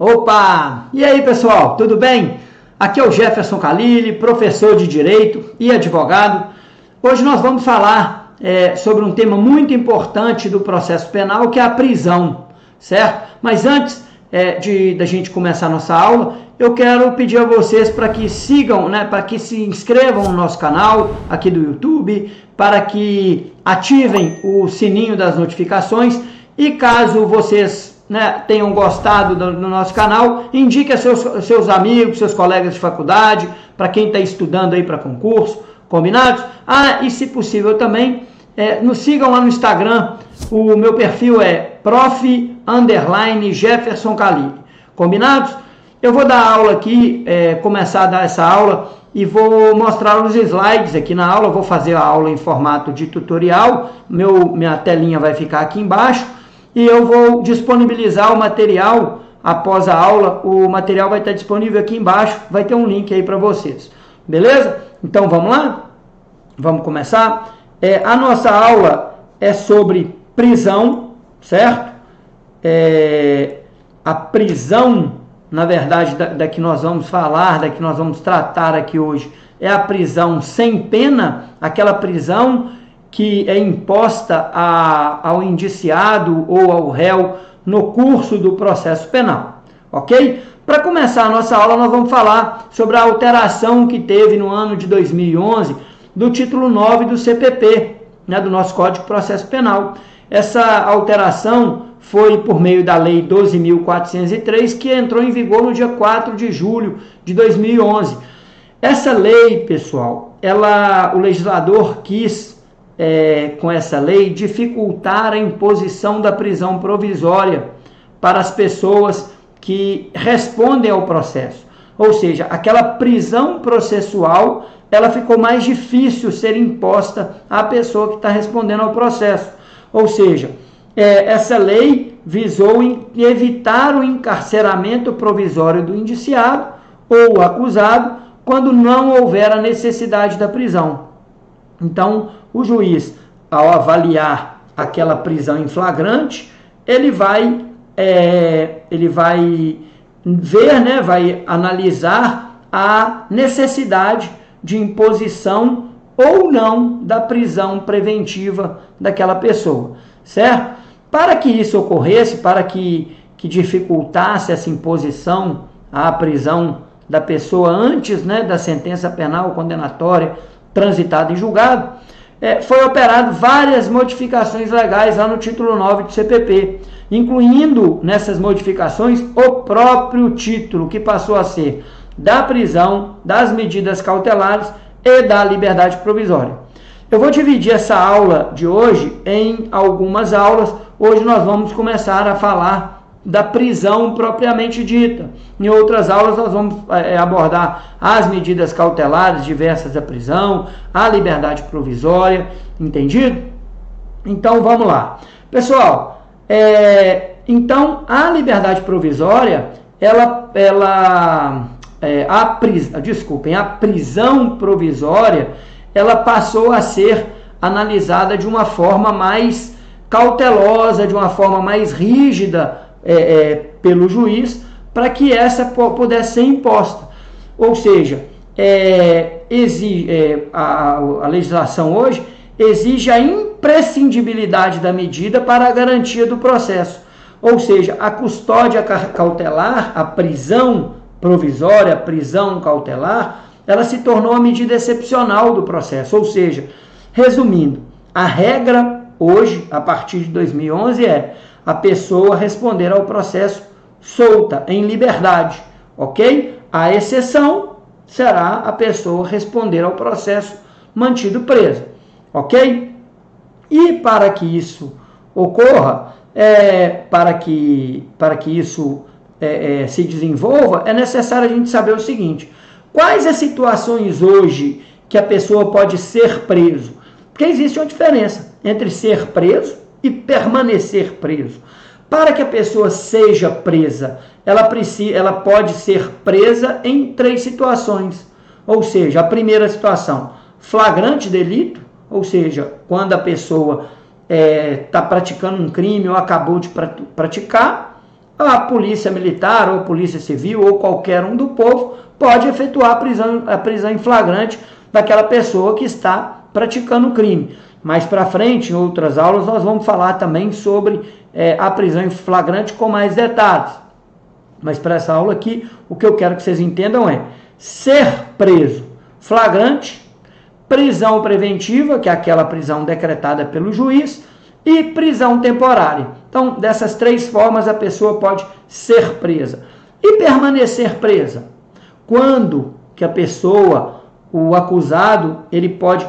Opa! E aí, pessoal, tudo bem? Aqui é o Jefferson Khalili, professor de Direito e advogado. Hoje nós vamos falar sobre um tema muito importante do processo penal, que é a prisão, certo? Mas antes da gente começar a nossa aula, eu quero pedir a vocês para que sigam, para que se inscrevam no nosso canal aqui do YouTube, para que ativem o sininho das notificações e caso vocês tenham gostado do nosso canal, indique a seus amigos, seus colegas de faculdade, para quem está estudando aí para concurso, combinados? E se possível também, nos sigam lá no Instagram, o meu perfil é prof_Jefferson Khalili, combinados? Eu vou dar aula aqui, começar a dar essa aula e vou mostrar os slides aqui na aula, vou fazer a aula em formato de tutorial, minha telinha vai ficar aqui embaixo, e eu vou disponibilizar o material após a aula. O material vai estar disponível aqui embaixo, vai ter um link aí para vocês, beleza? Então vamos lá? Vamos começar? A nossa aula é sobre prisão, certo? A prisão, na verdade, da que nós vamos falar, da que nós vamos tratar aqui hoje, é a prisão sem pena, aquela prisão que é imposta ao indiciado ou ao réu no curso do processo penal, ok? Para começar a nossa aula, nós vamos falar sobre a alteração que teve no ano de 2011 do título 9 do CPP, do nosso Código de Processo Penal. Essa alteração foi por meio da Lei 12.403, que entrou em vigor no dia 4 de julho de 2011. Essa lei, pessoal, o legislador quis, com essa lei, dificultar a imposição da prisão provisória para as pessoas que respondem ao processo. Ou seja, aquela prisão processual, ela ficou mais difícil ser imposta à pessoa que está respondendo ao processo. Ou seja, essa lei visou evitar o encarceramento provisório do indiciado ou acusado quando não houver a necessidade da prisão. Então, o juiz, ao avaliar aquela prisão em flagrante, ele vai ver, vai analisar a necessidade de imposição ou não da prisão preventiva daquela pessoa, certo? Para que isso ocorresse, para que dificultasse essa imposição à prisão da pessoa antes da sentença penal condenatória transitada em julgado, foi operado várias modificações legais lá no título 9 do CPP, incluindo nessas modificações o próprio título, que passou a ser da prisão, das medidas cautelares e da liberdade provisória. Eu vou dividir essa aula de hoje em algumas aulas. Hoje nós vamos começar a falar da prisão propriamente dita. Em outras aulas nós vamos abordar as medidas cautelares diversas da prisão, a liberdade provisória, entendido? Então vamos lá. Pessoal, então a liberdade provisória, a prisão provisória, ela passou a ser analisada de uma forma mais cautelosa, de uma forma mais rígida, pelo juiz, para que essa pudesse ser imposta. Ou seja, a legislação hoje exige a imprescindibilidade da medida para a garantia do processo. Ou seja, a custódia cautelar, a prisão provisória, a prisão cautelar, ela se tornou a medida excepcional do processo. Ou seja, resumindo, a regra hoje, a partir de 2011, a pessoa responder ao processo solta, em liberdade, ok? A exceção será a pessoa responder ao processo mantido presa, ok? E para que isso ocorra, para que isso se desenvolva, é necessário a gente saber o seguinte: quais as situações hoje que a pessoa pode ser preso? Porque existe uma diferença entre ser preso e permanecer preso. Para que a pessoa seja presa, ela pode ser presa em 3 situações. Ou seja, a primeira situação, flagrante delito, ou seja, quando a pessoa está praticando um crime ou acabou de praticar. a polícia militar ou polícia civil ou qualquer um do povo pode efetuar a prisão em flagrante daquela pessoa que está praticando o crime. Mais para frente, em outras aulas, nós vamos falar também sobre a prisão em flagrante com mais detalhes. Mas para essa aula aqui, o que eu quero que vocês entendam é ser preso flagrante, prisão preventiva, que é aquela prisão decretada pelo juiz, e prisão temporária. Então, dessas três formas, a pessoa pode ser presa. E permanecer presa? Quando que a pessoa, o acusado, ele pode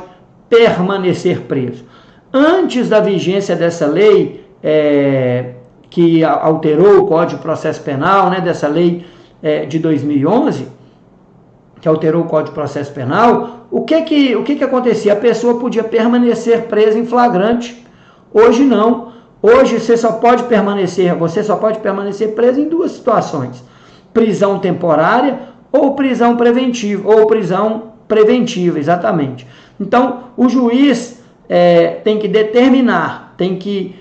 permanecer preso? Antes da vigência dessa lei, que alterou o Código de Processo Penal, né, dessa lei de 2011, que alterou o Código de Processo Penal, o que acontecia? A pessoa podia permanecer presa em flagrante. Hoje não. Hoje você só pode permanecer preso em duas situações: prisão temporária ou prisão preventiva, exatamente. Então, o juiz tem que determinar, tem que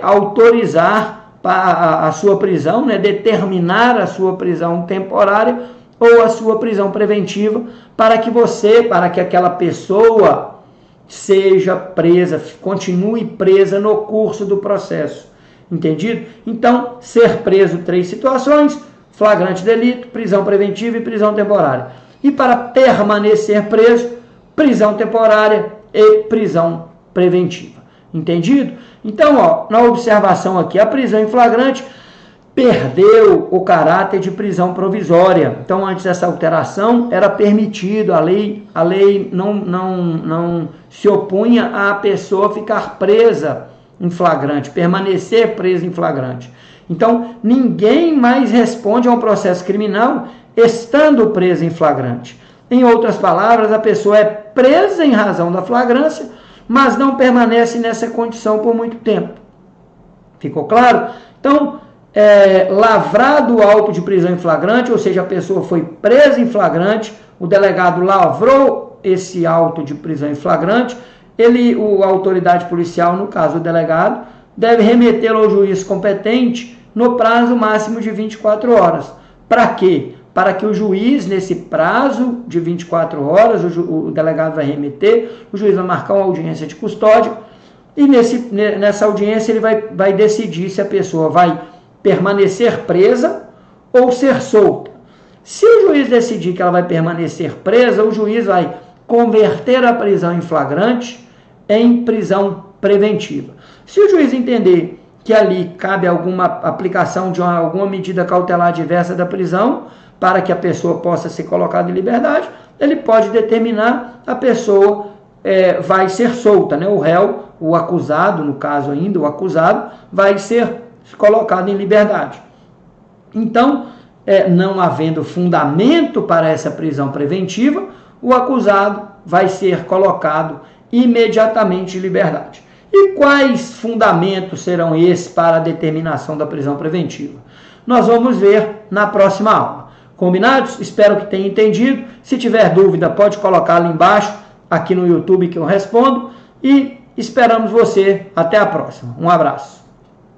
autorizar a sua prisão, né, determinar a sua prisão temporária ou a sua prisão preventiva para que aquela pessoa seja presa, continue presa no curso do processo. Entendido? Então, ser preso, três situações: flagrante delito, prisão preventiva e prisão temporária. E para permanecer preso, prisão temporária e prisão preventiva. Entendido? Então, na observação aqui, a prisão em flagrante perdeu o caráter de prisão provisória. Então, antes dessa alteração, era permitido, a lei não se opunha à pessoa ficar presa em flagrante, permanecer presa em flagrante. Então, ninguém mais responde a um processo criminal estando preso em flagrante. Em outras palavras, a pessoa é presa em razão da flagrância, mas não permanece nessa condição por muito tempo. Ficou claro? Então, lavrado o auto de prisão em flagrante, ou seja, a pessoa foi presa em flagrante, o delegado lavrou esse auto de prisão em flagrante, a autoridade policial, no caso o delegado, deve remetê-lo ao juiz competente no prazo máximo de 24 horas. Para quê? Para que o juiz, nesse prazo de 24 horas, o delegado vai remeter, o juiz vai marcar uma audiência de custódia, e nessa audiência ele vai decidir se a pessoa vai permanecer presa ou ser solta. Se o juiz decidir que ela vai permanecer presa, o juiz vai converter a prisão em flagrante em prisão preventiva. Se o juiz entender que ali cabe alguma aplicação de alguma medida cautelar diversa da prisão, para que a pessoa possa ser colocada em liberdade, ele pode determinar a pessoa vai ser solta, né? O réu, o acusado, no caso ainda, o acusado, vai ser colocado em liberdade. Então, não havendo fundamento para essa prisão preventiva, o acusado vai ser colocado imediatamente em liberdade. E quais fundamentos serão esses para a determinação da prisão preventiva? Nós vamos ver na próxima aula. Combinados? Espero que tenha entendido. Se tiver dúvida, pode colocar ali embaixo, aqui no YouTube, que eu respondo. E esperamos você. Até a próxima. Um abraço.